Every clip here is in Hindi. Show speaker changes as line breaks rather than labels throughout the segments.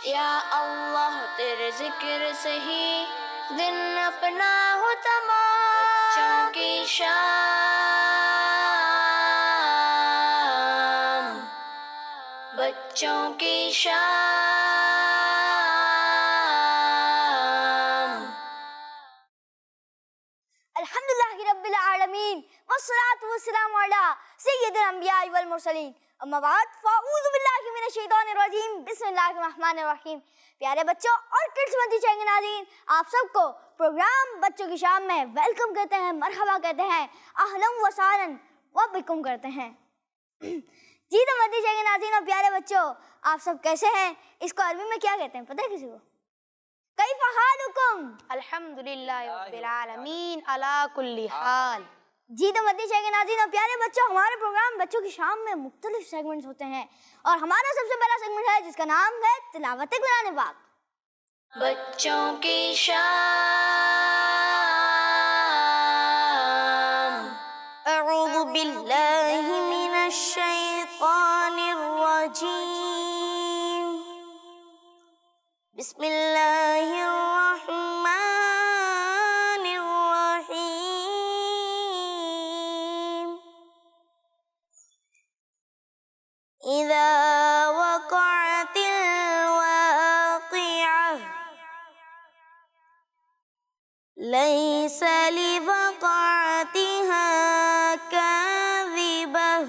या अल्लाह तेरे जिक्र से ही दिन अपना हो तमाम। बच्चों की शाम, बच्चों की शाम।
अल्हम्दुलिल्लाहि रब्बिल आलमीन वस्सलातु वस्सलामु अला सय्यिदिल अंबिया वल मुरसलीन अम्मा बाद फ़अऊज़ु बिल्लाहि मिनश शैतानिर रजीम बिस्मिल्लाहिर रहमानिर रहीम। प्यारे बच्चों और किड्स मदनी चैनल नाज़रीन, आप सबको प्रोग्राम बच्चों की शाम में वेलकम कहते हैं, मरहबा कहते हैं, अहलन व सहलन व बिकुम करते हैं। जी तो मदनी चैनल नाज़रीन और प्यारे बच्चों, आप सब कैसे हैं? इसको अरबी में क्या कहते हैं पता है किसी को? कैफ़ हालुकुम?
अल्हम्दुलिल्लाहि रब्बिल आलमीन अला कुल्ली हाल।
जी तो मदनी चैनल नाज़रीन और प्यारे बच्चों, हमारे प्रोग्राम बच्चों की शाम में मुख्तलिफ सेगमेंट्स होते हैं और हमारा सबसे पहला सेगमेंट है जिसका नाम है तिलावत कुरान पाक।
बच्चों की शाम।
अऊज़ु बिल्लाहि मिनश शैतानिर रजीम। बिस्मिल्लाहिर रहमानिर रहीम। इज़ा वक़अतिल वाक़िअह लैसा लिवक़अतिहा काज़िबह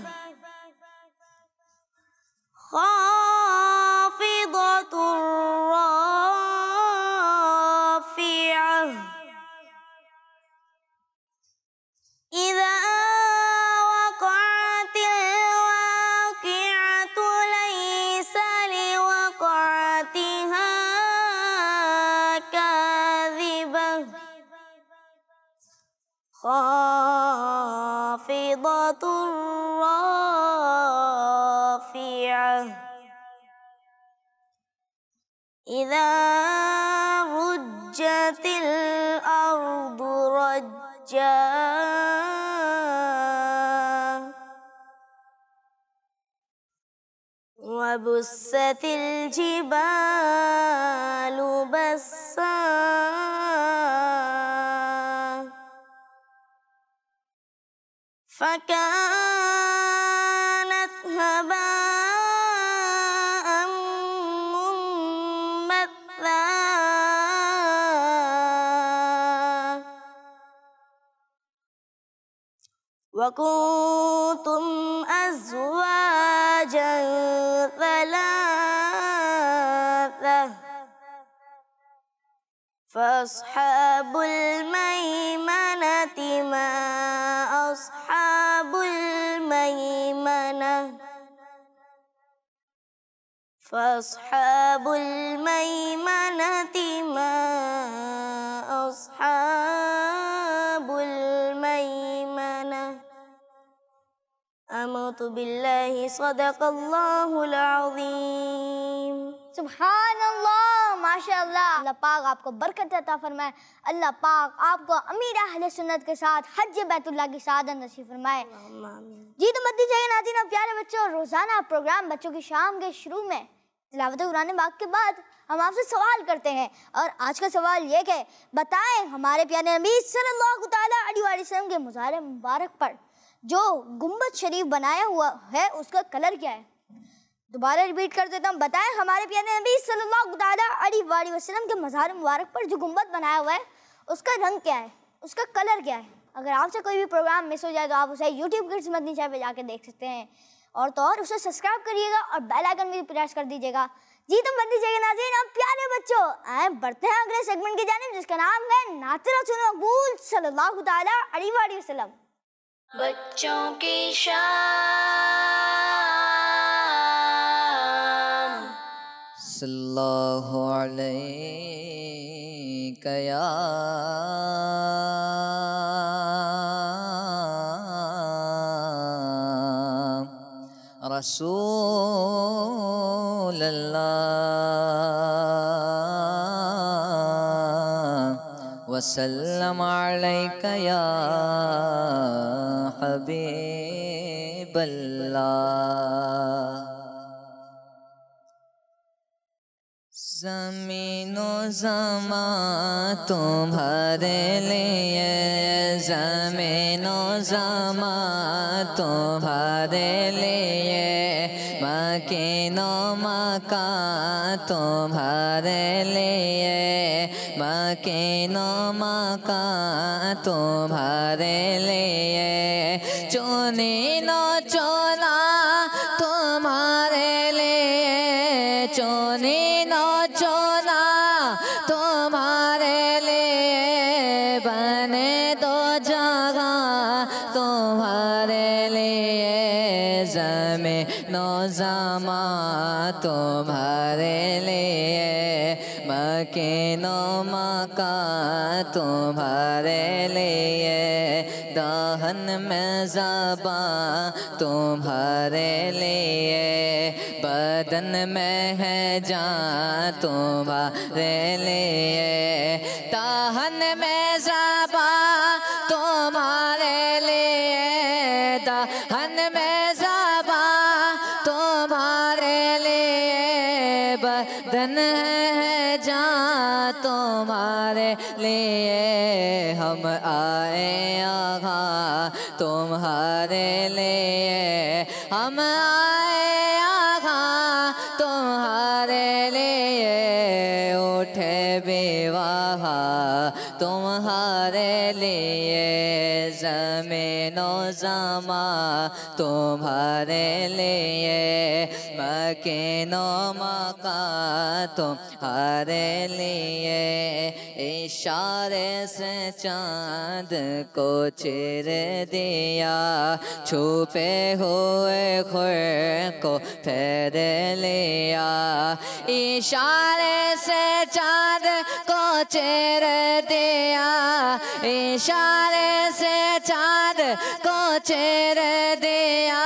ख़ाफ़िदतुर राफ़िअह। इज़ा वक़अतिल वाक़िअतु लैसा लिवक़अतिहा काज़िबह ख़ाफ़िदतुर राफ़िअह। इज़ा रुज्जतिल अर्दु रज्जा वबुस्सतिल जिबालु बस्सा फकानत हबाअम मुंबत्था। वकुंतुम अज़वाजन थलाथा फ़अस्हाबुल मैमनति मा अस्हाबुल मैमनह। फ़अस्हाबुल मैमनति मा अस्हाबुल मैमनह। अमूतु बिल्लाहि सदक़ल्लाहुल अज़ीम। सुब्हानअल्लाह, माशाअल्लाह। अल्लाह पाक आपको बरकत अता फरमाए। अल्लाह पाक आपको अमीर अहले सुन्नत के साथ हज बैतुल्लाह की सआदत नसीब फरमाए। जी तो मदनी चैनल नाज़रीन और प्यारे बच्चों, रोजाना प्रोग्राम बच्चों की शाम के शुरू में तिलावत कुरान पाक के बाद हम आपसे सवाल करते हैं और आज का सवाल ये कि बताएं हमारे प्यारे नबी सल्लल्लाहु तआला अलैहि वसल्लम के मज़ार मुबारक पर जो गुम्बद शरीफ बनाया हुआ है उसका कलर क्या है? दोबारा रिपीट कर देता हूँ, बताएं हमारे प्यारे नबी सल्लल्लाहु तआला अलैहि वसल्लम के मज़ार मुबारक पर जो गुम्बद बनाया हुआ है उसका रंग क्या है, उसका कलर क्या है? अगर आपसे कोई भी प्रोग्राम मिस हो जाए तो आप उसे यूट्यूब किड्स मदनी चैनल पे जाके देख सकते हैं और तो और उसे सब्सक्राइब करिएगा और बेल आइकन भी प्रेस कर दीजिएगा। जी तो मदनी चैनल नाज़रीन अब प्यारे बच्चों आए बढ़ते हैं अगले सेगमेंट की जानिब जिसका नाम है नात रसूल मकबूल सल्लल्लाहु तआला अलैहि वसल्लम।
बच्चों की शाम।
सल्लल्लाहु अलैका या रसूल अल्लाह वसल्लम अलैका या हबीब अल्लाह। ज़मीनो ज़मा तुम्हारे लिए, ज़मीनो ज़मा तुम्हारे लिए, मकीनो मकान तुम्हारे लिए, मकीनो मकान तुम्हारे लिए, चुनी नो चुना तुम्हारे लिए, चुनी नो चुना तुम्हारे लिए, बने दो जगह तुम्हारे लिए, ज़मीनो ज़मा तुम्हारे लिए, मकीनो मकान तुम्हारे लिए, दहन में ज़बां तुम्हारे लिए, बदन में है जान तुम्हारे लिए, दहन में ज़बां तुम्हारे लिए, दहन में ज़बां तुम्हारे लिए, बदन है जान तुम्हारे लिए, हम आए आगा तुम्हारे लिए, हम आए आगा तुम्हारे लिए, उठे विवाह तुम्हारे लिए, ज़मीनो ज़मा तुम्हारे लिए, मकीनो मकान तुम्हारे लिए, इशारे से चाँद को चीर दिया, छुपे हुए खुर को फेर लिया, इशारे से चाँद को चीर दिया, इशारे से चाँद को चीर दिया,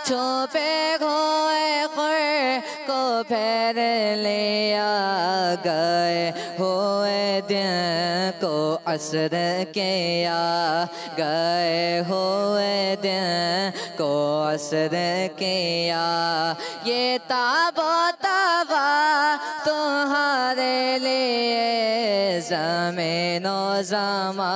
छुपे हुए खुर को फेर लिया, गए हुए दिन को असर किया, गए हुए दिन को असर किया, ये ताबो तबा तुम्हारे लिए, ज़मीनो ज़मा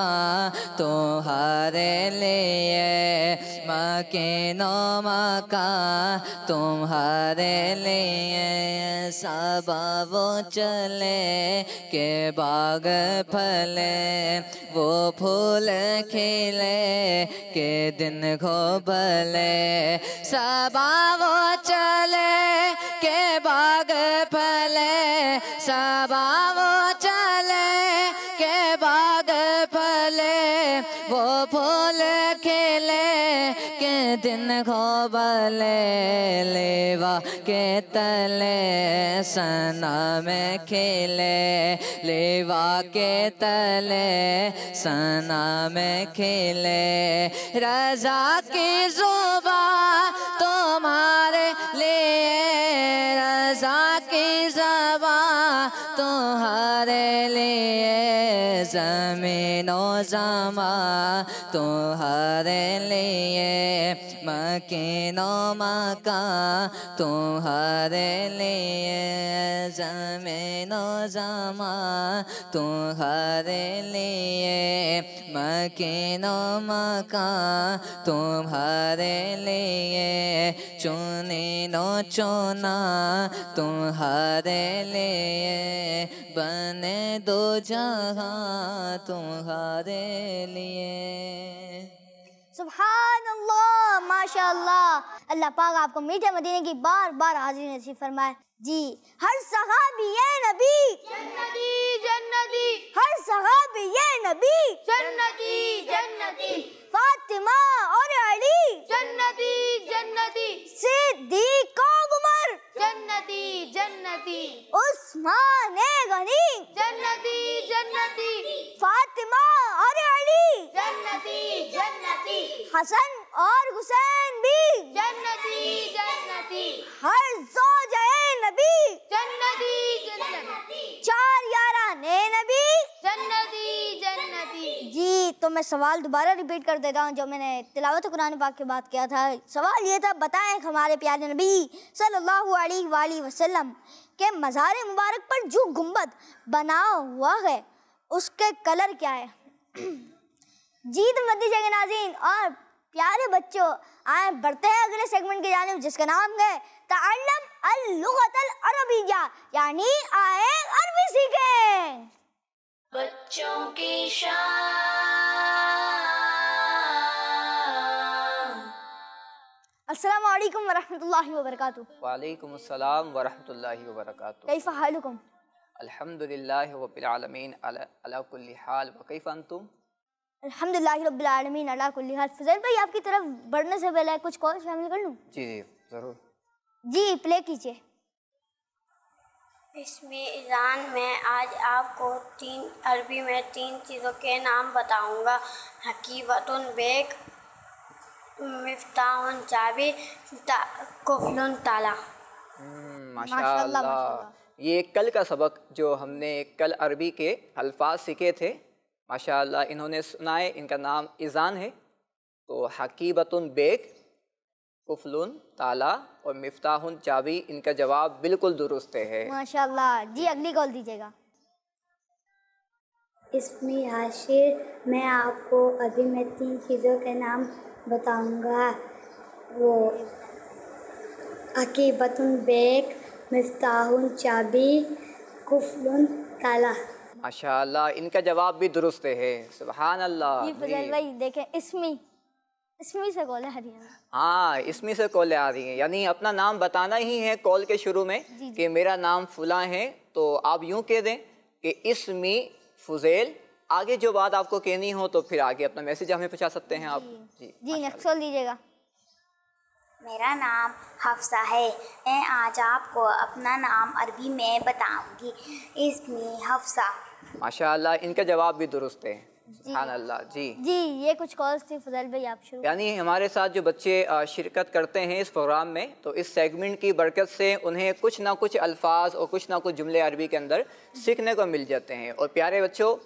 तुम्हारे लिए, मकीनो मकान तुम्हारे लिए, सबा वो चले के बाग फले, वो फूल खिले के दिन को भले, सबा वो चले के बाग फले, सबा वो चले के बाग फले, वो फूल खिले के दिन को भले, लेवा के तले सना में खिले, लेवा के तले सना में खिले, रज़ा की ज़ुबा तुम्हारे लिए, रज़ा की ज़बां तुम्हारे लिए, ज़मीनो ज़मा तुम्हारे लिए, मकीनो मकान तुम्हारे लिए, ज़मीनो ज़मा तुम्हारे लिए, मकीनो मकान तुम्हारे लिए, चुनी नो चुना तुम्हारे लिए, बने दो जहां तुम्हारे लिए।
सुभान अल्लाह, माशाअल्लाह। अल्लाह पाक आपको मीठे मदीने की बार बार हाज़िरी नसीब फरमाए। जी, हर सहाबी ये नबी
जन्नती जन्नती,
हर सहाबी ये नबी
जन्नती जन्नती,
फातिमा और अली
जन्नती जन्नती,
सिद्दीक़ और उमर
जन्नती जन्नती,
उस्मान गनी
जन्नती जन्नती,
फातिमा और अली
जन्नती जन्नती,
हसन और हुसैन भी
जन्नती जन्नती,
हर ज़ौजाए नबी
जन्नती जन्नती,
चार याराने नबी
जन्नती जन्नती।
जी, तो मैं सवाल दोबारा रिपीट कर देता हूँ जो मैंने तिलावत कुरान पाक के बाद किया था। सवाल ये था, बताएं हमारे प्यारे नबी सल्लल्लाहु अलैहि वसल्लम के मज़ार मुबारक पर जो गुंबद बना हुआ है उसके कलर क्या है? जी तो मत दीजिएगा नाज़रीन। और प्यारे बच्चों, आए बढ़ते हैं अगले सेगमेंट की जानिब, जिसका नाम है तअल्लम अल-लुग़तल अरबिय्या, यानी आए अरबी सीखें।
बच्चों की शान।
अस्सलामु अलैकुम वरहमतुल्लाहि वबरकातुहू।
वालेकुम अस्सलाम वरहमतुल्लाहि वबरकातुहू।
कैफ़ हालुकुम?
अल्हम्दुलिल्लाहि रब्बिल आलमीन अला कुल्ली हाल व कैफ़ अंतुम?
अल्हम्दुलिल्लाहि रब्बिल आलमीन अला कुल्ली हाल। फज़ल भाई, आपकी तरफ बढ़ने से पहले कुछ कॉल शामिल कर लूँ?
जी जी ज़रूर।
जी प्ले कीजिए।
इसमें ईज़ान में आज आपको अरबी में 3 चीज़ों के नाम बताऊंगा। हकीबतुन बेग, मिफ्ताहुन चाबी, कुफलुन ताला।
माशाअल्लाह। ये कल का सबक जो हमने कल अरबी के अल्फाज सीखे थे, माशाअल्लाह इन्होंने सुनाए। इनका नाम ईज़ान है। तो हकीबतुन बेग, कुफलुन ताला और मिफ्ताहुन चाबी, इनका जवाब बिल्कुल दुरुस्त है।
माशाअल्लाह। जी अगली कॉल दीजिएगा।
इसमें हाशिर, मैं आपको अभी में 3 चीज़ों के नाम बताऊंगा। वो अकीबतुन बेग, मिफ्ताहुन चाबी, कुफलुन ताला।
माशाअल्लाह, इनका जवाब भी दुरुस्त है। सुभान अल्लाह।
जी फजल भाई देखें, इसमी से कॉल है।
हाँ, इसमें से कॉल आ रही है, यानी अपना नाम बताना ही है कॉल के शुरू में कि मेरा नाम फुला है। तो आप यूँ कह दें कि इसमी फुज़ैल। आगे जो बात आपको कहनी हो तो फिर आगे अपना मैसेज हमें पहुँचा सकते हैं आप।
जी नेक्स्ट कॉल दीजिएगा।
मेरा नाम हफ्सा है। मैं आज आपको अपना नाम अरबी में बताऊंगी। इसमें हफ्सा।
माशाअल्लाह, इनका जवाब भी दुरुस्त है। सुभान अल्लाह। जी
जी ये कुछ कॉल्स थी फजल भाई, आप शुरू।
यानी हमारे साथ जो बच्चे शिरकत करते हैं इस प्रोग्राम में, तो इस सेगमेंट की बरकत से उन्हें कुछ ना कुछ अल्फाज और कुछ ना कुछ जुमले अरबी के अंदर सीखने को मिल जाते हैं। और प्यारे बच्चों,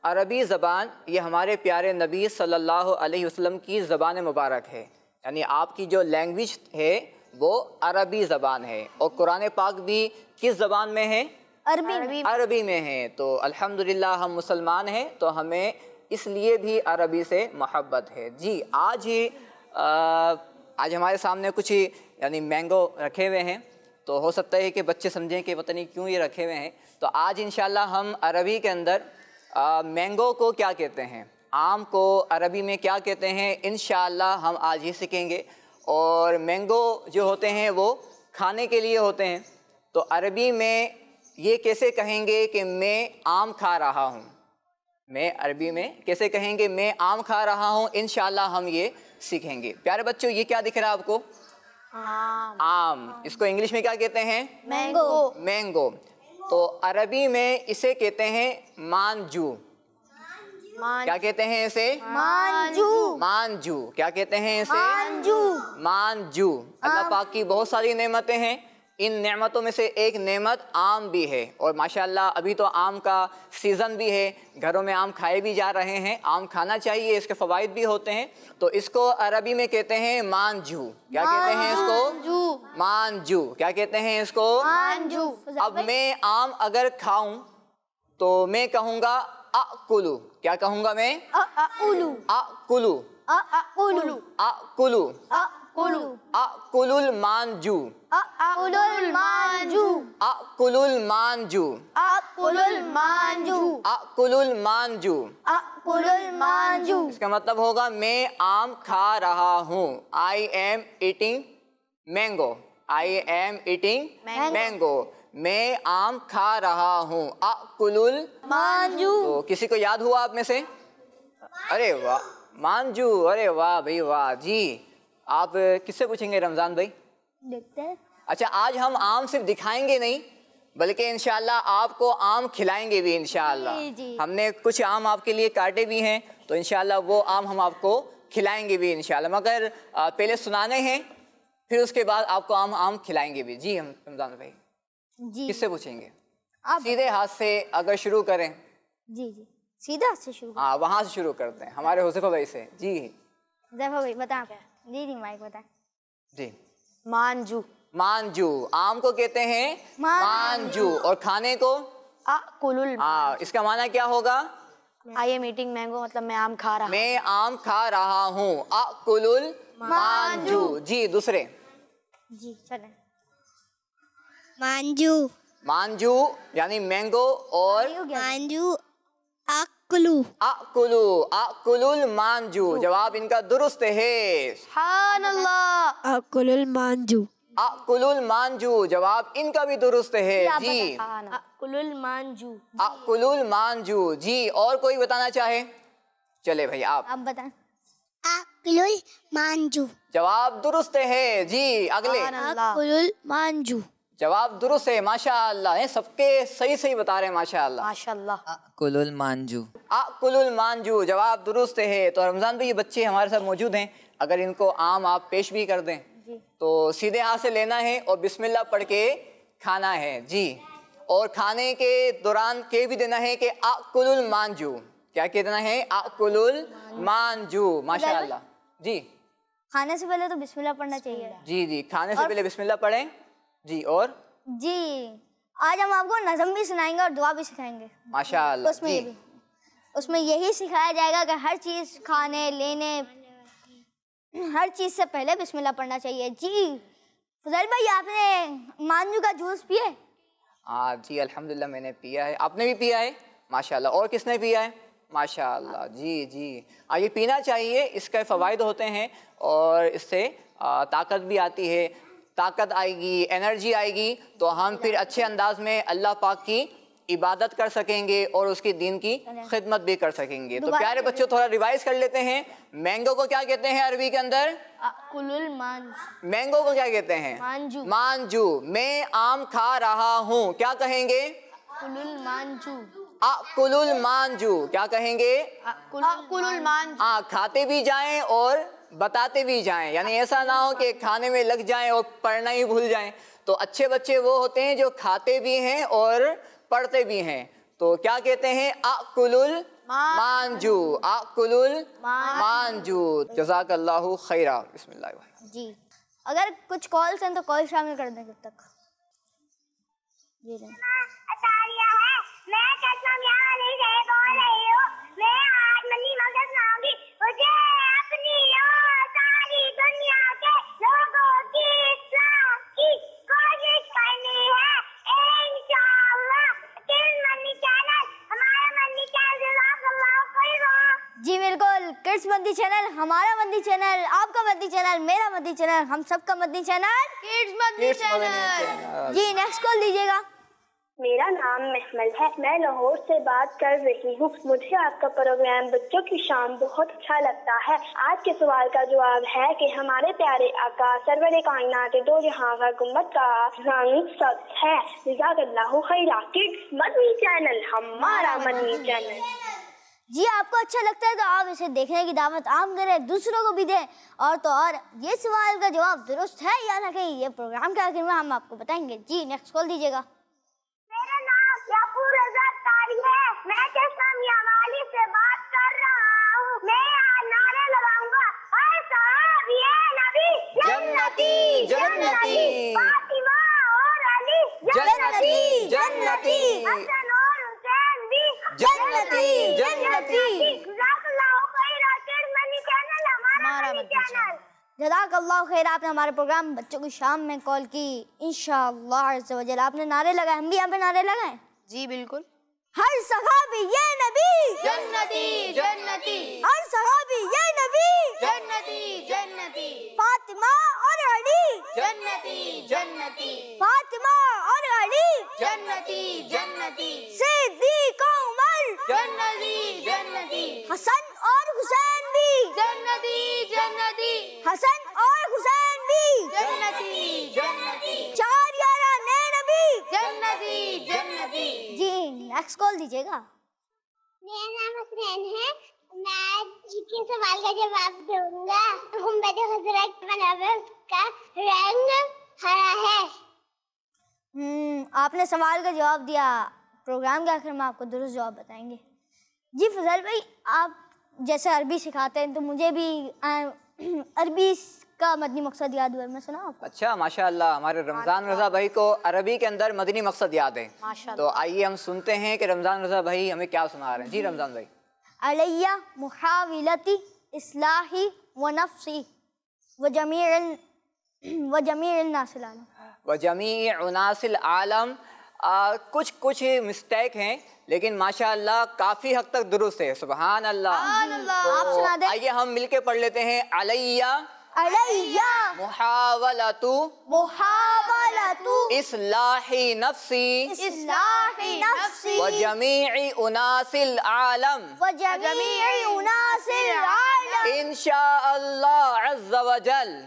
अरबी ज़बान ये हमारे प्यारे नबी सल्लल्लाहु अलैहि वसल्लम की ज़बान मुबारक है। यानी आपकी जो लैंग्वेज है वो अरबी ज़बान है। और कुरान पाक भी किस ज़बान में है? अरबी में है। तो अल्हम्दुलिल्लाह हम मुसलमान हैं, तो हमें इसलिए भी अरबी से मोहब्बत है। जी आज हमारे सामने कुछ यानी मैंगो रखे हुए हैं। तो हो सकता है कि बच्चे समझें कि पता नहीं क्यों ये रखे हुए हैं। तो आज इंशाल्लाह हम अरबी के अंदर मैंगो को क्या कहते हैं, आम को अरबी में क्या कहते हैं, इंशाअल्लाह हम आज ही सीखेंगे। और मैंगो जो होते हैं वो खाने के लिए होते हैं। तो अरबी में ये कैसे कहेंगे कि मैं आम खा रहा हूँ? मैं अरबी में कैसे कहेंगे मैं आम खा रहा हूँ? इंशाअल्लाह हम ये सीखेंगे। प्यारे बच्चों, ये क्या दिख रहा है आपको? आम। इसको इंग्लिश में क्या कहते हैं? मैंगो। तो अरबी में इसे कहते हैं मांजू। क्या कहते हैं इसे? मांजू। क्या कहते हैं इसे? मांजू। अल्लाह पाक की बहुत सारी नेमतें हैं। इन नेमतों में से एक नेमत आम भी है। और माशाल्लाह अभी तो आम का सीज़न भी है, घरों में आम खाए भी जा रहे हैं। आम खाना चाहिए, इसके फ़वाइद भी होते हैं। तो इसको अरबी में कहते हैं मांजू। क्या कहते हैं इसको? मांजू। क्या कहते हैं इसको?
मांजू।
अब मैं आम अगर खाऊं तो मैं कहूँगा अकुलू। क्या कहूँगा मैं? अकुलू। अकुलुल मांजू। अकुलुल मांजू। इसका मतलब होगा मैं आम खा रहा हूँ। I am eating mango. मैं आम खा रहा हूँ। अकुलुल मांजू। तो किसी को याद हुआ आप में से? अरे वाह, मांजू। अरे वाह भाई वाह। जी आप किससे पूछेंगे रमज़ान भाई?
देखते हैं।
अच्छा, आज हम आम सिर्फ दिखाएंगे नहीं बल्कि इंशाल्लाह आपको आम खिलाएंगे भी इंशाल्लाह। हमने कुछ आम आपके लिए काटे भी हैं, तो इंशाल्लाह वो आम हम आपको खिलाएंगे भी इंशाल्लाह। मगर पहले सुनाने हैं, फिर उसके बाद आपको आम खिलाएंगे भी। जी हम रमज़ान भाई किससे पूछेंगे? सीधे हाथ से अगर शुरू करें।
जी सीधे हाथ से शुरू।
हाँ, वहाँ से शुरू करते हैं, हमारे हुज़ैफा भाई से। जी
हुज़ैफा भाई बताएं। जी माइक बताएं।
जी।
मांजू।
मांजू। आम को कहते हैं मांजू और खाने को
अकुलुल।
इसका माना क्या होगा?
आई एम ईटिंग मैंगो, मतलब मैं आम खा रहा हूँ।
मैं आम खा रहा हूँ। अकुलुल मांजू। जी दूसरे।
जी चलें।
मांजू।
मांजू यानी मैंगो और
मांजू अकुलू।
अकुलू। अकुलुल मांजू। जवाब इनका दुरुस्त है।
सुभान अल्लाह।
अकुलुल मांजू।
अकुलुल मांजू। जवाब इनका भी दुरुस्त है जी।
अकुलुल मांजू।
अकुलुल मांजू। जी और कोई बताना चाहे? चले भाई आप
बताएं।
अकुलुल मांजू।
जवाब दुरुस्त है जी। अगले।
अकुलुल मांजू।
जवाब दुरुस्त है माशाअल्लाह। है सबके सही सही बता रहे हैं माशाअल्लाह।
माशाअल्लाह।
कुलुल मांजू।
अकुलुल मांजू। जवाब दुरुस्त है। तो रमजान भाई ये बच्चे हमारे साथ मौजूद हैं, अगर इनको आम आप पेश भी कर दें तो सीधे हाथ से लेना है और बिस्मिल्लाह पढ़ के खाना है जी। और खाने के दौरान कह भी देना है कि अकुलुल मांजू। क्या कह देना है? अकुलुल मांजू। माशाअल्लाह जी।
खाने से पहले तो बिस्मिल्लाह पढ़ना चाहिए।
जी जी खाने से पहले बिस्मिल्लाह पढ़ें जी। और
जी आज हम आपको नज़म भी सुनाएंगे और दुआ भी सिखाएंगे
माशाअल्लाह।
उसमें यही सिखाया जाएगा कि हर चीज़ खाने लेने हर चीज़ से पहले बिस्मिल्लाह पढ़ना चाहिए जी। फजल भाई आपने मांजू का जूस पिया है?
जी अल्हम्दुलिल्लाह मैंने पिया है। आपने भी पिया है? माशाअल्लाह। और किसने पिया है? माशाअल्लाह जी जी। ये पीना चाहिए, इसके फ़वाइद होते हैं और इससे ताकत भी आती है। ताकत आएगी, एनर्जी आएगी तो हम फिर अच्छे अंदाज में अल्लाह पाक की इबादत कर सकेंगे और उसकी दीन की खिदमत भी कर सकेंगे। तो प्यारे बच्चों थोड़ा रिवाइज कर लेते हैं। मैंगो को क्या कहते हैं अरबी के अंदर?
अकुलुल मांजू।
मैंगो को क्या कहते हैं?
मांजू।
मांजू। मैं आम खा रहा हूँ, क्या कहेंगे?
अकुलुल मांजू।
अकुलुल मांजू। क्या कहेंगे?
अकुलुल मांजू।
खाते भी जाएं और बताते भी जाएं, यानी ऐसा ना हो कि खाने में लग जाएं और पढ़ना ही भूल जाएं। तो अच्छे बच्चे वो होते हैं जो खाते भी हैं और पढ़ते भी हैं। तो क्या कहते हैं? अकुलुल मांजू। अकुलुल मांजू। जज़ाकल्लाहु खैरा। बिस्मिल्लाह
जी। अगर कुछ कॉल्स हैं तो कॉल शामिल कर दें। कब तक? जी
मैं कसम यहाँ नहीं से बोल रही हूँ। मैं आज मनी मगज सुनाऊंगी। मुझे अपनी और सारी दुनिया के लोगों की इस्लाह की कोशिश करनी है इंशाअल्लाह। किड्स मनी चैनल, हमारा मनी चैनल जज़ाकल्लाहु खैरा।
जी बिल्कुल। किड्स मदनी चैनल, हमारा मदनी चैनल, आपका मदनी चैनल, मेरा मदनी चैनल, हम सबका Madani channel
kids Madani channel.
जी नेक्स्ट कॉल दीजिएगा।
मेरा नाम महमल है, मैं लाहौर से बात कर रही हूँ। मुझे आपका प्रोग्राम बच्चों की शाम बहुत अच्छा लगता है। आज के सवाल का जवाब है कि हमारे प्यारे आका सरवर कायनात दो जहां का गुम्बद का रंग सब्ज है। जज़ाकल्लाहु खैरा। किड्स मदनी चैनल, हमारा मदनी चैनल।
जी आपको अच्छा लगता है तो आप इसे देखने की दावत आम करें, दूसरों को भी दें। और तो और ये सवाल का जवाब दुरुस्त है या ना कहीं, ये प्रोग्राम के आखिर में हम आपको बताएंगे। जी नेक्स्ट कॉल दीजिएगा।
मेरा नाम याकूब रज़ा तारी है, मैं चश्मा वाली से बात कर रहा हूँ। मैं आज नारे लगाऊंगा, हर साहब ये नबी जन्नती जन्नती, फातिमा और अली जन्नती जन्नती, हसन और हुसैन भी जन्नती जन्नती। जज़ाकल्लाहु खैरा। किड्स मनी चैनल, हमारा मनी चैनल।
जज़ाकल्लाहु खैर। आपने हमारे प्रोग्राम बच्चों की शाम में कॉल की। इंशाअल्लाह अज़्ज़ व जल आपने नारे लगाए, हम भी यहाँ पे नारे लगाए।
जी बिल्कुल।
हर सहाबी ये नबी
जन्नती जन्नती,
हर सहाबी ये नबी
जन्नती जन्नती,
फातिमा और अली
जन्नती जन्नती,
फातिमा और अली
जन्नती जन्नती,
सिद्दीक़ उमर
जन्नती जन्नती,
हसन और हुसैन भी
जन्नती जन्नती,
हसन और हुसैन भी
जन्नती जन्नती,
चार याराने नबी
जन्नती जन्नती।
जी नेक्स्ट कॉल दीजिएगा।
मेरा नाम हसनैन है, मैं के सवाल का जवाब दूंगा। गुंबद हज़रत का रंग हरा है।
आपने सवाल का जवाब दिया। प्रोग्राम के आखिर में आपको दुरुस्त जवाब बताएंगे। जी फजल भाई, आप जैसे अरबी सिखाते हैं तो मुझे भी अरबी का मदनी मकसद याद हुआ, मैं सुना आपको।
अच्छा माशाअल्लाह, हमारे रमजान रजा भाई को अरबी के अंदर मदनी मकसद याद है। तो आइए हम सुनते हैं कि रमजान रजा भाई हमें क्या सुना रहे हैं। जी रमजान भाई।
अलैया मुहाविलती इस्लाही व नफ्सी व जमीअ नासिल आलम। कुछ मिस्टेक हैं लेकिन माशाअल्लाह काफी हद तक दुरुस्त है। सुभान अल्लाह। आप सुना दें।
आइए हम मिलके पढ़ लेते हैं। अलैया मुहावलतु इस्लाही नफ्सी व जमीअ उनासिल आलम इंशाअल्लाह अज़्ज़ व जल।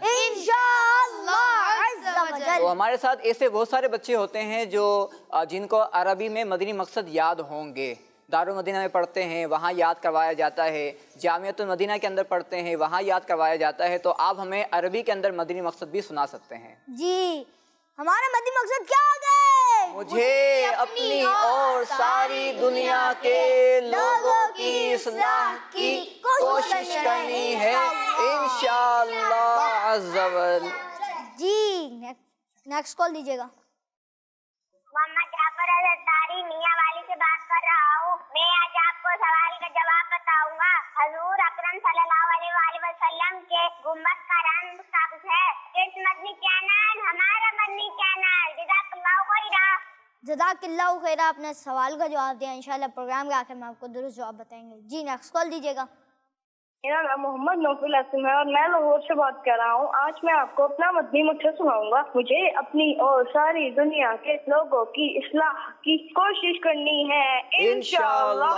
तो हमारे साथ ऐसे बहुत सारे बच्चे होते हैं जो जिनको अरबी में मदनी मकसद याद होंगे। दारुल मदीना में पढ़ते हैं, वहाँ याद करवाया जाता है। जामियतुल मदीना के अंदर पढ़ते हैं, वहाँ याद करवाया जाता है। तो आप हमें अरबी के अंदर मदनी मकसद भी सुना सकते हैं।
जी, हमारा मदनी मकसद क्या होगा?
मुझे अपनी और सारी दुनिया के लोगों की इस्लाह की कोशिश करनी है इंशाअल्लाह अज़्ज़ व जल।
जी नेक्स्ट कॉल दीजिएगा।
मोहम्मद जाफर अज़हरी मियां वाली से बात कर रहा हूँ। मैं आज आपको सवाल का जवाब बताऊंगा। हजूर अकरम सल्लल्लाहु अलैहि वसल्लम के गुम्बद का रंग सब्ज़ है। किस मदनी चैनल? हमारा मदनी चैनल।
जज़ाकल्लाहु खैरा। आपने सवाल का जवाब दिया। इंशाल्लाह प्रोग्राम के आखिर में आपको दुरुस्त जवाब बताएंगे। जी नेक्स्ट कॉल दीजिएगा।
मेरा नाम मोहम्मद नौफिल असलम है और मैं लाहौर से बात कर रहा हूँ। आज मैं आपको अपना मदनी मकसद सुनाऊंगा। मुझे अपनी और सारी दुनिया के लोगों की इस्लाह की कोशिश करनी है इंशाअल्लाह।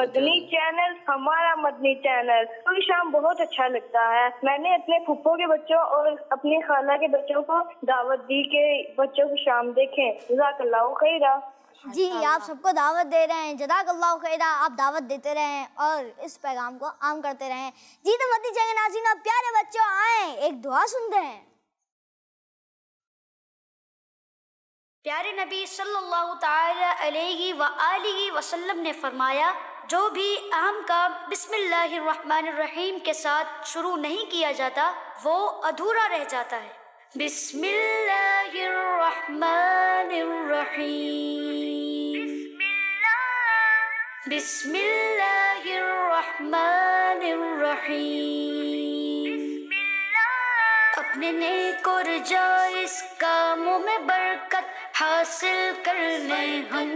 मदनी चैनल, हमारा मदनी चैनल। तो शाम बहुत अच्छा लगता है। मैंने अपने फुप्पो के बच्चों और अपनी खाला के बच्चों को दावत दी के बच्चों की शाम देखें। जज़ाकल्लाहु खैरा।
जी आप सबको दावत दे रहे हैं। जज़ाकल्लाहु खैरा। आप दावत देते रहें और इस पैगाम को आम करते रहें। जी तो मदनी चैनल नाज़रीन, अब प्यारे बच्चों आए एक दुआ सुनते हैं।
प्यारे नबी सल्लल्लाहु ताला अलैहि व आलिहि वसल्लम ने फरमाया, जो भी अहम काम बिस्मिल्लाहिर्रहमानिर्रहीम के साथ शुरू नहीं किया जाता वो अधूरा रह जाता है। बिस्मिल्लाहिर्रहमानिर्रहीम, बिस्मिल्लाहिर्रहमानिर्रहीम। अपने नेक और जायज़ कामों में बरकत हासिल करने हम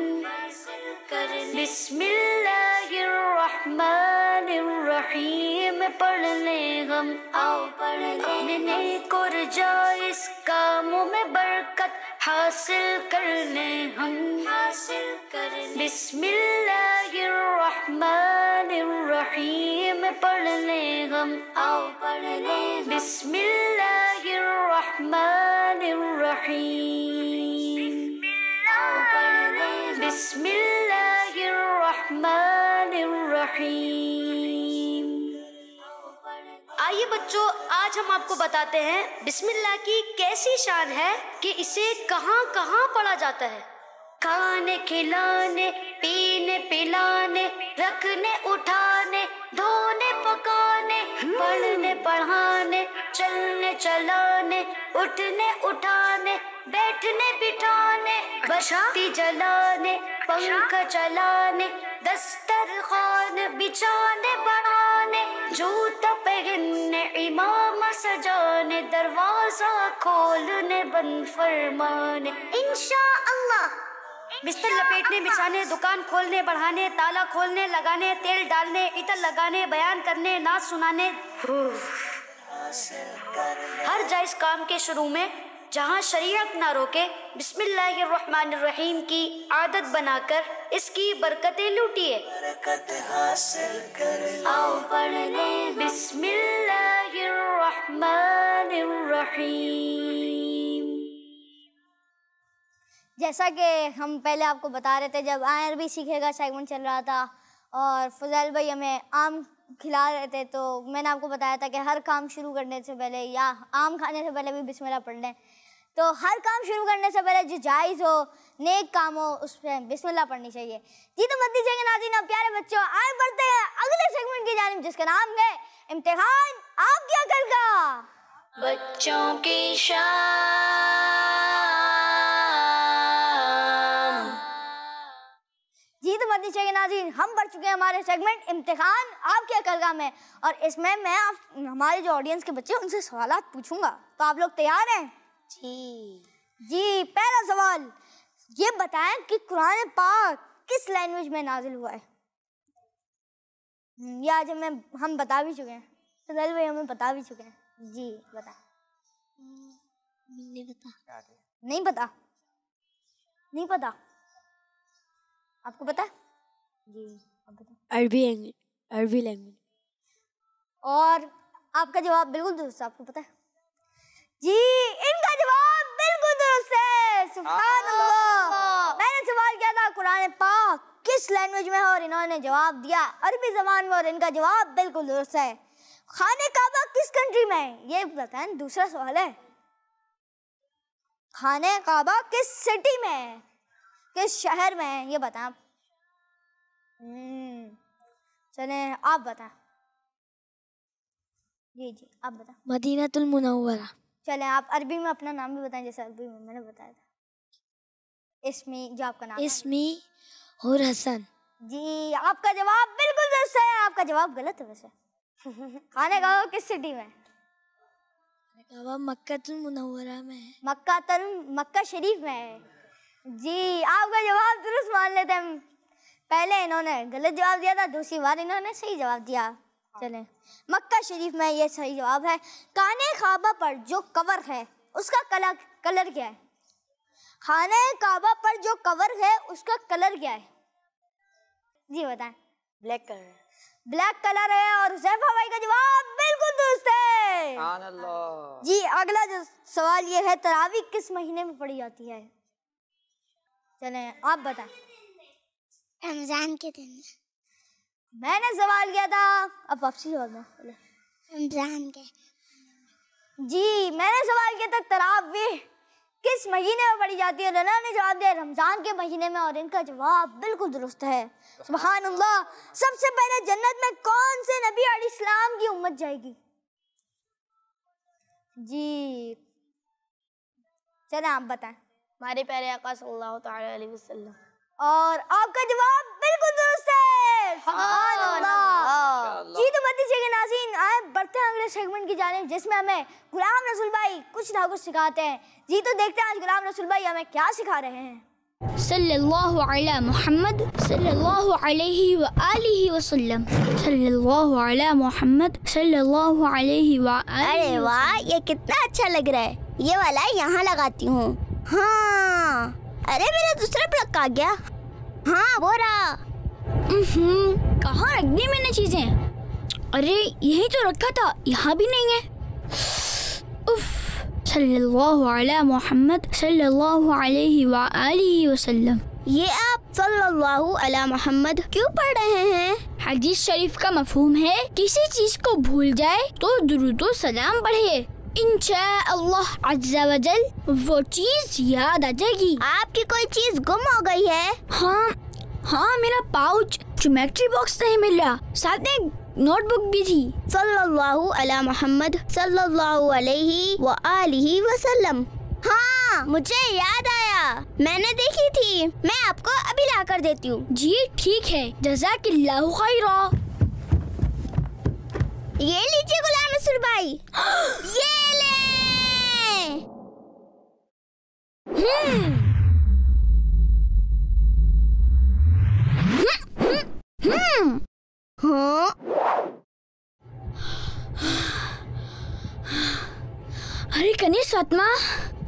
बिस्मिल्लाहिर्रहमानिर्रहीम पढ़ने हम। आओ अपने नेक और जायज़ कामों में बरकत हासिल करने हम बिस्मिल्लाहिर्रहमानिर्रहीम पढ़ने हम। आओ पढ़ने बिस्मिल्लाहिर्रहमानिर्रहीम, आओ पढ़ने बिस्मिल्लाहिर्रहमानिर्रहीम। आइए बच्चों, आज हम आपको बताते हैं बिस्मिल्लाह की कैसी शान है कि इसे कहाँ कहाँ पढ़ा जाता है। खाने खिलाने, पीने पिलाने, रखने उठाने, धोने पकाने, पढ़ने पढ़ाने, चलने चलाने, उठने उठाने, बैठने बिठाने, बत्ती जलाने, पंखा चलाने, दस्तरखान बिछाने बढ़ाने, जूता पहनने, इमाम सजाने, दरवाजा खोलने बंद फरमाने इंशाअल्लाह। बिस्तर लपेटने बिछाने, दुकान खोलने बढ़ाने, ताला खोलने लगाने, तेल डालने, इत्र लगाने, बयान करने, नाच सुनाने। हर जायज़ काम के शुरू में जहाँ शरीयत ना रोके बिस्मिल्लाहिर्रहमानिर्रहीम की आदत बनाकर इसकी बरकतें लूटिए। आओ पढ़ने बिस्मिल्लाहिर्रहमानिर्रहीम।
जैसा कि हम पहले आपको बता रहे थे, जब अरबी सीखेगा सेगमेंट चल रहा था और फजल भाई हमें आम खिला रहे थे, तो मैंने आपको बताया था कि हर काम शुरू करने से पहले या आम खाने से पहले भी बिस्मिल्लाह पढ़ लें। तो हर काम शुरू करने से पहले जो जायज़ हो, नेक काम हो, उस पर बिस्मिल्लाह पढ़नी चाहिए। जी तो मत दीजिएगा नाज़रीन, प्यारे बच्चों आए बढ़ते हैं अगले सेगमेंट की जानिब, जिसका नाम है इम्तिहान आपकी अकल का।
बच्चों की शाम।
जी तो मदनी चाहिए नाज़रीन, हम बढ़ चुके हैं हमारे सेगमेंट इम्तिहान आपकी अकलगा में, और इसमें मैं हमारे जो ऑडियंस के बच्चे उनसे सवालात पूछूंगा। तो आप लोग तैयार हैं? जी पहला सवाल ये बताएं कि कुरान पाक किस लैंग्वेज में नाजिल हुआ है? ये आज हम बता भी चुके हैं, तो भाई हमें बता भी चुके हैं। जी बता। नहीं पता। नहीं पता? नहीं पता? आपको पता? जी आप बता।
अरबी लैंग्वेज।
और आपका जवाब बिल्कुल दुरुस्त है, आपको पता है? जी इनका जवाब बिल्कुल दुरुस्त है। सुभान अल्लाह। मैंने सवाल किया था कुरान पाक किस लैंग्वेज में है और इन्होंने जवाब दिया अरबी ज़बान में, और इनका जवाब बिल्कुल दुरुस्त है। खाने काबा किस कंट्री में है ये बताएं, दूसरा सवाल है। खाने काबा किस सिटी में है, किस शहर में है, ये बताएं। चले आप बताएं। जी आप बताएं।
मदीनातुल मुनव्वरा।
चले आप अरबी में अपना नाम भी बताएं, जैसे अरबी में मैंने बताया था। इसमी, जो आपका नाम।
इसमी और हसन।
जी आपका जवाब बिल्कुल दुरुस्त है। आपका जवाब गलत है वैसे। खाने का किस सिटी में?
मक्कातुल मुनव्वरा में है।
मक्का शरीफ में है। जी आपका जवाब दुरुस्त मान लेते हैं। पहले इन्होंने गलत जवाब दिया था, दूसरी बार इन्होंने सही जवाब दिया। चलें मक्का शरीफ में ये सही जवाब है। खाने काबा पर जो कवर है उसका कलर क्या है? खाने काबा पर जो कवर है उसका कलर क्या है? जी बताएं।
Black colour.
ब्लैक कलर है, और हुज़ैफा भाई का जवाब बिल्कुल दुरुस्त है।
सुभान अल्लाह।
जी अगला जो सवाल ये है, तरावी किस महीने में पढ़ी जाती है? चलें आप बताएं।
रमजान के दिन।
मैंने सवाल किया था, अब वापसी जवाब में।
रमजान के।
जी मैंने सवाल किया था तरावी किस महीने में पढ़ी जाती है, रना ने जवाब दिया रमजान के महीने में, और इनका जवाब बिल्कुल दुरुस्त है। सुभान अल्लाह। सबसे पहले जन्नत में कौन से नबी अलैहिस्सलाम की उम्मत जाएगी? जी चलें आप बताएं।
हमारे प्यारे आका सल्लल्लाहु तआला अलैहि वसल्लम।
और आपका जवाब बिल्कुल दुरुस्त है। सुभान अल्लाह। जी तो मत दीजिएगा नाज़रीन, आए बढ़ते हैं अगले सेगमेंट की जानिब, जिसमें हमें गुलाम रसूल भाई कुछ ना कुछ सिखाते हैं। जी तो देखते हैं आज गुलाम रसूल भाई हमें क्या सिखा रहे हैं।
सल्लल्लाहु अला मुहम्मद सल्लल्लाहु अलैहि व आलिहि वसल्लम। सल्लल्लाहु अला मुहम्मद सल्लल्लाहु अलैहि व आलिहि।
अरे वाह, ये कितना अच्छा लग रहा है। ये वाला यहाँ लगाती हूँ। हाँ, अरे मेरा दूसरा प्लग कहाँ गया? हाँ वो रहा।
कहाँ रख दी मैंने चीजें? अरे यही तो रखा था, यहाँ भी नहीं है। उफ। सल्लल्लाहु अला मुहम्मद सल्लल्लाहु अलैहि व आलिहि वसल्लम।
ये आप सल्लल्लाहु अला मोहम्मद क्यों पढ़ रहे हैं?
हदीस शरीफ का मफहूम है किसी चीज को भूल जाए तो दुरूद व सलाम पढ़े, इंशाअल्लाह अज़्ज़ा व जल वो चीज याद आ जाएगी।
आपकी कोई चीज गुम हो गई है?
हाँ मेरा पाउच ज्योमेट्री बॉक्स नहीं मिल रहा, साथ में नोटबुक भी थी।
सल्लल्लाहु अला मोहम्मद सल्लल्लाहु अलैहि व आलिहि वसल्लम। हाँ मुझे याद आया, मैंने देखी थी। मैं आपको अभी ला कर देती हूँ।
जी ठीक है, जज़ाकिल्लाहु खैरा।
ये लीजिए गुलाम रसूल भाई। ये ले। हाँ?
अरे कनीस फातिमा,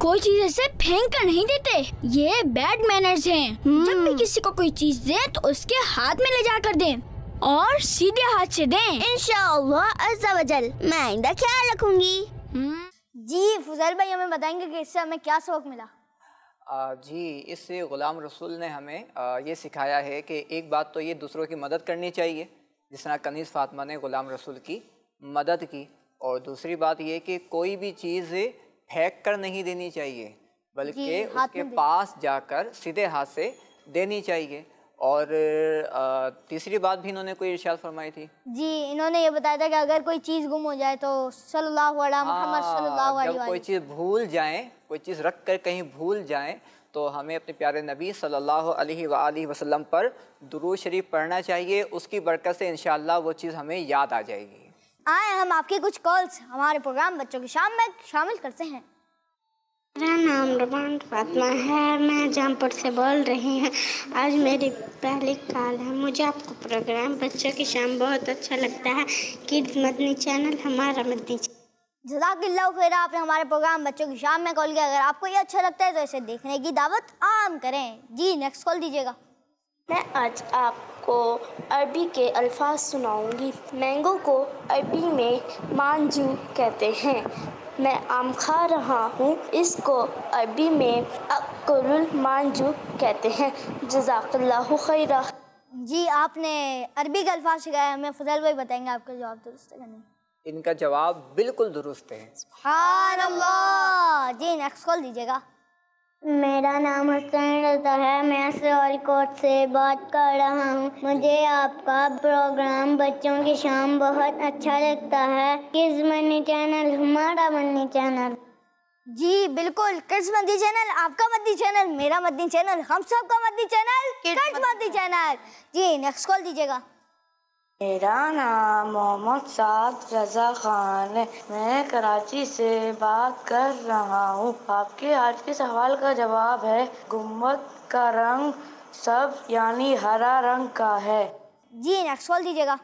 कोई चीज ऐसे फेंक कर नहीं देते, ये बैड मैनर्स हैं। जब भी किसी को कोई चीज दे तो उसके हाथ में ले जाकर दें और सीधे हाथ से दें।
इंशाअल्लाह अज़्ज़ा वजल, मैं आइंदा ख्याल रखूंगी।
जी फुज़ैल भाई हमें बताएंगे कि इससे हमें क्या सबक मिला?
जी इससे गुलाम रसूल ने हमें ये सिखाया है कि एक बात तो ये दूसरों की मदद करनी चाहिए, जिस तरह कनीज़ फातिमा ने गुलाम रसूल की मदद की, और दूसरी बात ये कि कोई भी चीज़ फेंक कर नहीं देनी चाहिए, बल्कि उसके पास जाकर सीधे हाथ से देनी चाहिए। और तीसरी बात भी इन्होंने कोई इरशाद फरमाई थी
जी, इन्होंने ये बताया था कि अगर कोई चीज़ गुम हो जाए तो सल्लल्लाहु अलैहि मुहम्मद सल्लल्लाहु अलैहि
जब कोई चीज़ भूल जाए, कोई चीज़ रख कर कहीं भूल जाए तो हमें अपने प्यारे नबी सल्लल्लाहु अलैहि वसल्लम पर दुरूद शरीफ पढ़ना चाहिए। उसकी बरकत से इंशाअल्लाह वो चीज़ हमें याद आ जाएगी।
आए हम आपकी कुछ कॉल्स हमारे प्रोग्राम बच्चों की शाम में शामिल करते हैं।
मेरा नाम रुबान फातिमा है, मैं जमपुर से बोल रही हूँ। आज मेरी पहली कॉल है। मुझे आपको प्रोग्राम बच्चों की शाम बहुत अच्छा लगता है। किड्स मदनी चैनल हमारा मदनी चैनल।
जज़ाकिल्लाहु खैर, आपने हमारे प्रोग्राम बच्चों की शाम में कॉल किया। अगर आपको ये अच्छा लगता है तो इसे देखने की दावत आम करें। जी नेक्स्ट कॉल दीजिएगा।
मैं आज आपको अरबी के अल्फाज सुनाऊंगी। मैंगो को अरबी में मांजू कहते हैं। मैं आम खा रहा हूँ, इसको अरबी में अक्लुल मांजू कहते हैं। जज़ाकल्लाहु खैरा।
जी आपने अरबी के अल्फाज सिखाया, हमें फजल भाई बताएंगे आपका जवाब दुरुस्त है नहीं।
इनका जवाब बिल्कुल दुरुस्त है।
सुभान अल्लाह। जी नेक्स्ट कॉल दीजिएगा।
मेरा नाम हसन रज़ा है, मैं सियालकोट से बात कर रहा हूँ। मुझे आपका प्रोग्राम बच्चों की शाम बहुत अच्छा लगता है। किड्स मदनी चैनल हमारा मदनी चैनल।
जी बिल्कुल, किड्स मदनी चैनल आपका मदनी चैनल, मेरा मदनी चैनल, हम सब का Madani channel, kids Madani channel. जी नेक्स्ट कॉल दीजिएगा।
मेरा नाम मोहम्मद साद रज़ा खान है, मैं कराची से बात कर रहा हूँ। आपके आज के सवाल का जवाब है गुम्बद का रंग सब यानी हरा रंग का है।
जी नेक्स्ट कॉल दीजिएगा।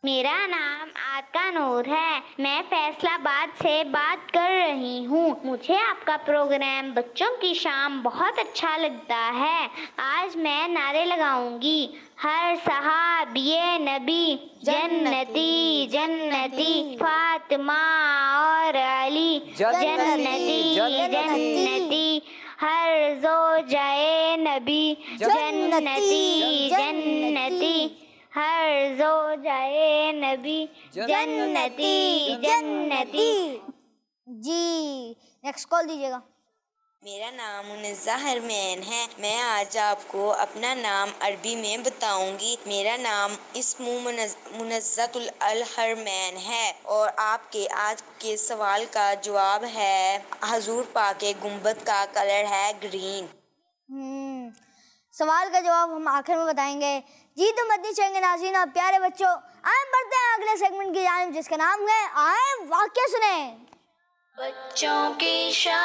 मेरा नाम आका नूर है, मैं फैसलाबाद से बात कर रही हूँ। मुझे आपका प्रोग्राम बच्चों की शाम बहुत अच्छा लगता है। आज मैं नारे लगाऊंगी। हर सहाबिये नबी जन्नती जन्नती, फातिमा और अली जन्नती जन्नती, हर ज़ौजाए नबी जन्नती जन्नती, हर ज़ौजाए नबी जन्नती जन्नती।
जी नेक्स्ट कॉल दीजिएगा।
मेरा नाम मुनज़्ज़ा हरमैन है, मैं आज आपको अपना नाम अरबी में बताऊंगी। मेरा नाम इस्मु मुनज़्ज़तुल अल हरमैन है और आपके आज के सवाल का जवाब है हजूर पाक के गुंबद का कलर है ग्रीन।
सवाल का जवाब हम आखिर में बताएंगे। जी तो मदनी चैनल नाज़रीन और प्यारे बच्चों, आए बढ़ते हैं अगले सेगमेंट की जानिब जिसका नाम है आए वाक़या सुने
बच्चों की शाम।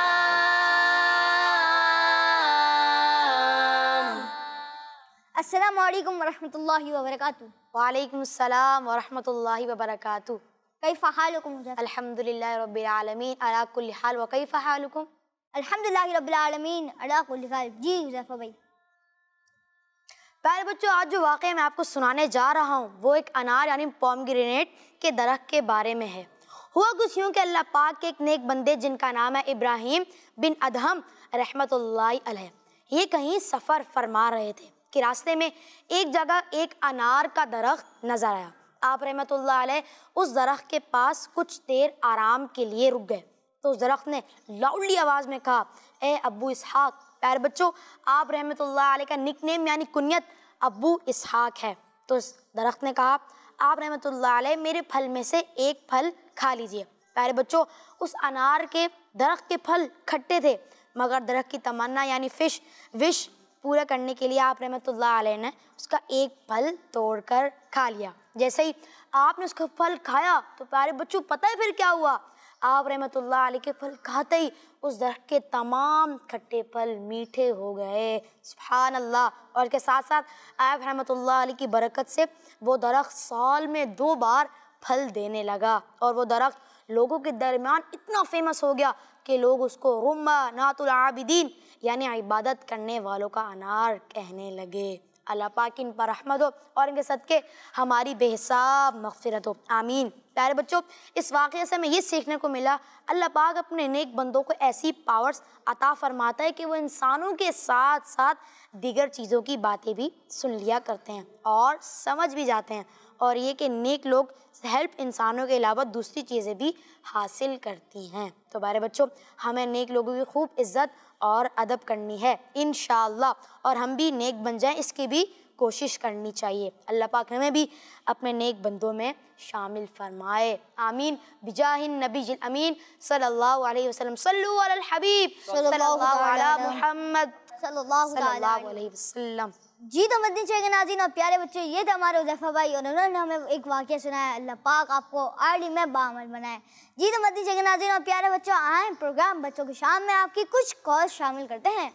अस्सलामु अलैकुम वरहमतुल्लाहि वबरकातुहू।
वालेकुम अस्सलाम वरहमतुल्लाहि वबरकातुहू।
कैफ़ हालुकुम?
अल्हम्दुलिल्लाहि रब्बिल आलमीन अला कुल्लि हाल व कैफ़ हालुकुम?
अल्हम्दुलिल्लाहि रब्बिल आलमीन अला कुल्लि हाल। जी हुज़ैफ़ा भाई।
प्यारे बच्चों, आज जो वाक़या मैं आपको सुनाने जा रहा हूँ वो एक अनार यानी पोमग्रेनेट के दरख्त के बारे में है। हुआ कुछ यूँ कि अल्लाह पाक के एक नेक बंदे जिनका नाम है इब्राहिम बिन अदहम रहमतुल्लाहि अलैह, ये कहीं सफ़र फरमा रहे थे कि रास्ते में एक जगह एक अनार का दरख्त नज़र आया। आप रहमतुल्लाहि अलैह उस दरख्त के पास कुछ देर आराम के लिए रुक गए तो उस दरख्त ने लाउडली आवाज़ में कहा, ए अब्बू इसहाक। प्यारे बच्चों, आप रहमतुल्लाह अलैह का निकनेम यानी कुनियत अब्बू इसहाक है। तो इस दरख्त ने कहा, आप रहमतुल्लाह अलैह मेरे फल में से एक फल खा लीजिए। प्यारे बच्चों, उस अनार के दरख्त के फल खट्टे थे मगर दरख्त की तमन्ना यानी विश पूरा करने के लिए आप रहमतुल्लाह अलैह ने उसका एक फल तोड़कर खा लिया। जैसे ही आपने उसका फल खाया तो प्यारे बच्चों पता है फिर क्या हुआ? आप रहमतुल्लाह अलैह के फल खाते ही उस दरख्त के तमाम खट्टे फल मीठे हो गए। सुभान अल्लाह। और के साथ साथ आप रहमतुल्लाह अलैह की बरकत से वो दरख्त साल में 2 बार फल देने लगा और वो दरख्त लोगों के दरमियान इतना फेमस हो गया कि लोग उसको रुम्मा नातुल आबिदीन यानी इबादत करने वालों का अनार कहने लगे। अल्लाह पाक इन पर रहमत हो और इनके सदके हमारी बेहिसाब मग़फ़िरत हो, आमीन। प्यारे बच्चों, इस वाक़े से हमें ये सीखने को मिला अल्लाह पाक अपने नेक बंदों को ऐसी पावर्स अता फरमाता है कि वो इंसानों के साथ साथ दीगर चीज़ों की बातें भी सुन लिया करते हैं और समझ भी जाते हैं और ये कि नेक लोग हेल्प इंसानों के अलावा दूसरी चीज़ें भी हासिल करती हैं। तो प्यारे बच्चों, हमें नेक लोगों की खूब इज़्ज़त और अदब करनी है इंशाअल्लाह, और हम भी नेक बन जाएं इसकी भी कोशिश करनी चाहिए। अल्लाह पाक हमें भी अपने नेक बंदों में शामिल फरमाए, आमीन। बिजाहिन नबीजिल अमीन सल्लल्लाहु अलैहि वसल्लम। सल्लु अलल हबीब सल्लल्लाहु अला मुहम्मद सल्लल्लाहु अलैहि वसल्लम।
जी तो मदनी चाहिए नाज़रीन और प्यारे बच्चे, ये था हमारे उज़ैफ़ा भाई और उन्होंने हमें एक वाक़या सुनाया। अल्लाह पाक आपको आली में बामल बनाए। जी तो मदनी चाहिए नाज़रीन और प्यारे बच्चों, आए प्रोग्राम बच्चों की शाम में आपकी कुछ कॉल शामिल करते हैं।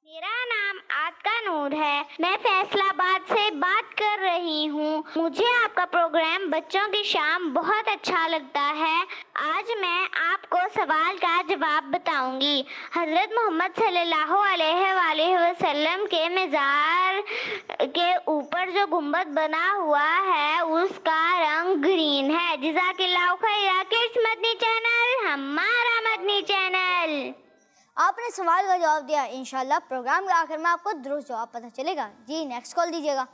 मेरा नाम आतका नूर है, मैं फैसलाबाद से बात कर रही हूँ। मुझे आपका प्रोग्राम बच्चों की शाम बहुत अच्छा लगता है। आज मैं आपको सवाल का जवाब बताऊंगी। हज़रत मोहम्मद सल्लल्लाहु अलैहि वसल्लम के मज़ार के ऊपर जो गुंबद बना हुआ है उसका रंग ग्रीन है। जज़ाकल्लाहु खैरा। किड्स मदनी चैनल, हमारा मदनी चैनल।
आपने सवाल का जवाब दिया, इंशाल्लाह प्रोग्राम के आखिर में आपको दुरुस्त जवाब पता चलेगा। जी नेक्स्ट कॉल दीजिएगा।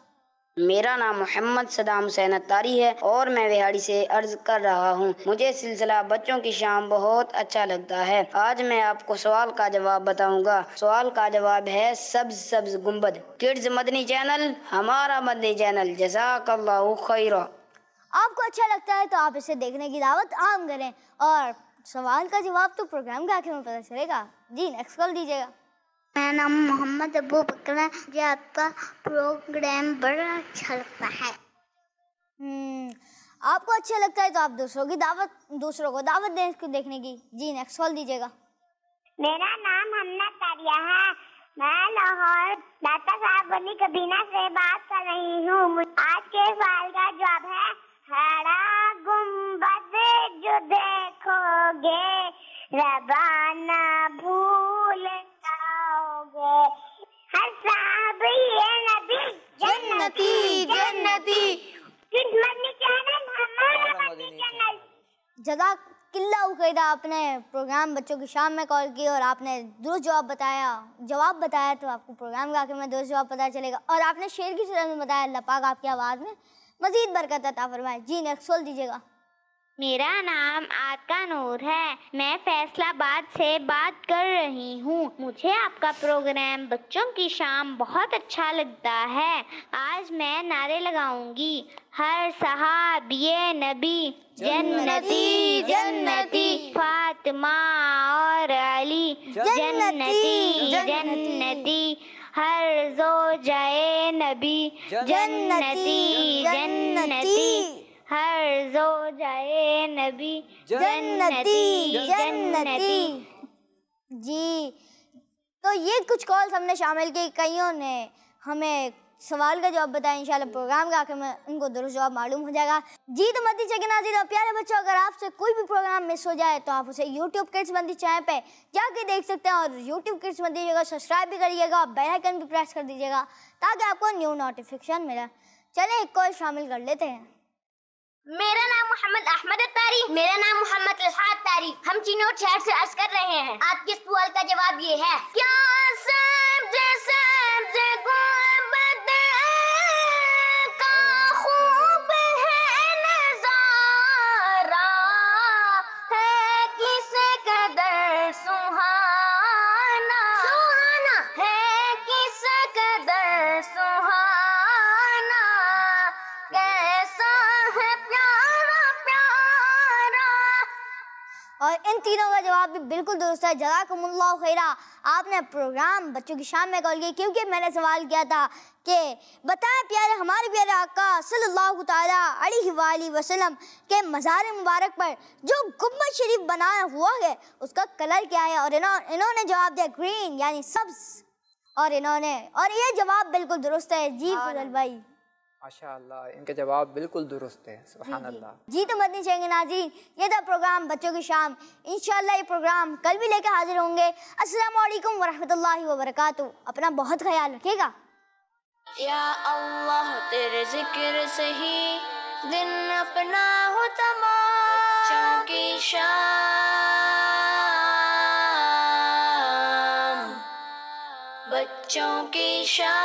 मेरा नाम मोहम्मद सदाम हुसैन अत्तारी है और मैं विहाड़ी से अर्ज कर रहा हूँ। मुझे सिलसिला बच्चों की शाम बहुत अच्छा लगता है। आज मैं आपको सवाल का जवाब बताऊंगा। सवाल का जवाब है सब्ज सब्ज गुंबद। किड्स मदनी चैनल, हमारा मदनी चैनल। जज़ाकल्लाहु खैरा।
आपको अच्छा लगता है तो आप इसे देखने की दावत आम करें और सवाल का जवाब तो प्रोग्राम के आखिर में पता चलेगा। जी नेक्स्ट कॉल दीजिएगा।
मेरा नाम मोहम्मद अबू बकर है। मुझे आपका प्रोग्राम बड़ा अच्छा लगता है।
आपको अच्छा लगता है तो आप दूसरों को दावत दें इसको देखने की। जी नेक्स्ट कॉल दीजिएगा।
मेरा नाम हमना तारिया है, मैं लाहौर दाता साहब बनी कबीना से बात कर रही हूँ। आज के सवाल का जवाब है हरा गुंबद जो देखोगे रबाना भूल जाओगे। हर साहब ये नबी जन्नती जन्नती। किड्स मदनी चैनल, हमारा मदनी चैनल।
जज़ाकल्लाहु खैरा। आपने प्रोग्राम बच्चों की शाम में कॉल की और आपने दुरुस्त जवाब बताया तो आपको प्रोग्राम के आखिर में दुरुस्त जवाब पता चलेगा। और आपने शेर की सूरत में बताया। अल्लाह पाक आपकी आवाज़ में मज़ीद बरकत अता फरमाए। जी नेक्स्ट कॉल दीजिएगा।
मेरा नाम आतका नूर है, मैं फैसलाबाद से बात कर रही हूँ। मुझे आपका प्रोग्राम बच्चों की शाम बहुत अच्छा लगता है। आज मैं नारे लगाऊंगी। हर सहाबिये नबी जन्नती जन्नती। फातिमा और अली जन्नती जन्नती। हर ज़ौजाए नबी जन्नती जन्नती। हर ज़ौजाए नबी जन्नती जन्नती।
जी तो ये कुछ कॉल्स हमने शामिल की। कईयों ने हमें सवाल का जवाब बताया। इंशाल्लाह प्रोग्राम के आखिर में उनको दुरुस्त जवाब मालूम हो जाएगा। जी तो मदनी चाहिए नाज़रीन। प्यारे बच्चों, अगर आपसे कोई भी प्रोग्राम मिस हो जाए तो आप उसे YouTube किड्स मदनी चैनल पे जाके देख सकते हैं। और YouTube किड्स मदनी जगह सब्सक्राइब भी करिएगा और बेल आइकन भी प्रेस कर दीजिएगा ताकि आपको न्यू नोटिफिकेशन मिले। चले एक कॉल शामिल कर लेते हैं।
मेरा नाम मोहम्मद अहमद तारी। मेरा नाम मोहम्मद लहाद तारी। हम चिनौर शहर से अर्ज कर रहे हैं। आपके सवाल का जवाब ये है, क्या सब्ज़ सब्ज़ गुंबद का खूब है नज़ारा, है किस कदर सुहाना सुहाना, है किस कदर सुहाना, कैसा है प्यारा प्यारा।
और इन तीनों का जवाब भी बिल्कुल दुरुस्त है। जज़ाकुमुल्लाहु खैरा। आपने प्रोग्राम बच्चों की शाम में कॉल की क्योंकि मैंने सवाल किया था कि बताएं प्यारे हमारे प्यारे आका सल्लल्लाहु ताला अलैहि वसल्लम के मज़ार मुबारक पर जो गुंबद शरीफ बनाया हुआ है उसका कलर क्या है। और इन्होंने जवाब दिया ग्रीन यानी सब्ज। और ये जवाब बिल्कुल दुरुस्त है। जी फजल भाई
माशाअल्लाह, इनके जवाब बिल्कुल दुरुस्त है। सुभान अल्लाह।
जी तो मदनी चाहिए नाज़रीन, ये था प्रोग्राम बच्चों की शाम। इंशाल्लाह ये प्रोग्राम कल भी लेकर हाजिर होंगे। अस्सलामु अलैकुम वरहमतुल्लाहि वबरकातुहू। अपना बहुत ख्याल रखिएगा।
या अल्लाह तेरे जिक्र से ही दिन अपना हो तमाम। बच्चों की शाम, बच्चों की शाम,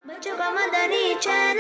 बच्चों का मदनी चैनल।